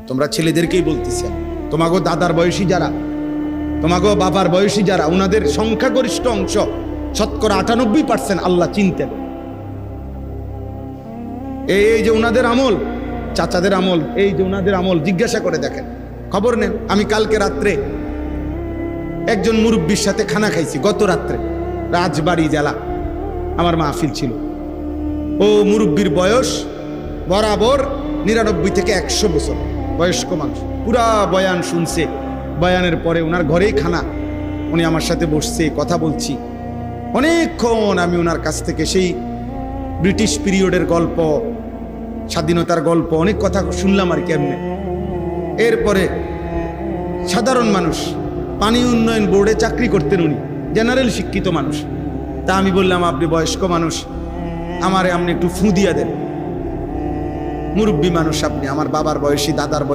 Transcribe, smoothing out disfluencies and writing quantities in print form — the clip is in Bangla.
তোমরা ছেলেদেরকেই বলতেছি, তোমাগো দাদার বয়সী যারা, তোমাগো বাবার বয়সী যারা, উনাদের সংখ্যাগরিষ্ঠ অংশ, শতকরা 98% আল্লাহ চিনতেন। এই যে উনাদের আমল, চাচাদের আমল, এই যে উনাদের আমল, জিজ্ঞাসা করে দেখেন, খবর নেন। আমি কালকে রাত্রে একজন মুরব্বীর সাথে খানা খাইছি, গত রাত্রে, রাজবাড়ী জেলা আমার মাহফিল ছিল। ও মুরব্বীর বয়স বরাবর 99 থেকে 100 বছর বয়স্ক মানুষ, পুরা বয়ান শুনছে। বয়ানের পরে ওনার ঘরেই খানা, উনি আমার সাথে বসছে, কথা বলছি অনেকক্ষণ। আমি ওনার কাছ থেকে সেই ব্রিটিশ পিরিয়ডের গল্প, স্বাধীনতার গল্প, অনেক কথা শুনলাম আর কেমনে। এরপরে সাধারণ মানুষ, পানি উন্নয়ন বোর্ডে চাকরি করতেন উনি, জেনারেল শিক্ষিত মানুষ। তা আমি বললাম, আপনি বয়স্ক মানুষ, আমারে আপনি একটু ফু দিয়া দেন। মুরব্বী মানুষ আপনি, আমার বাবার বয়সী, দাদার বয়সী।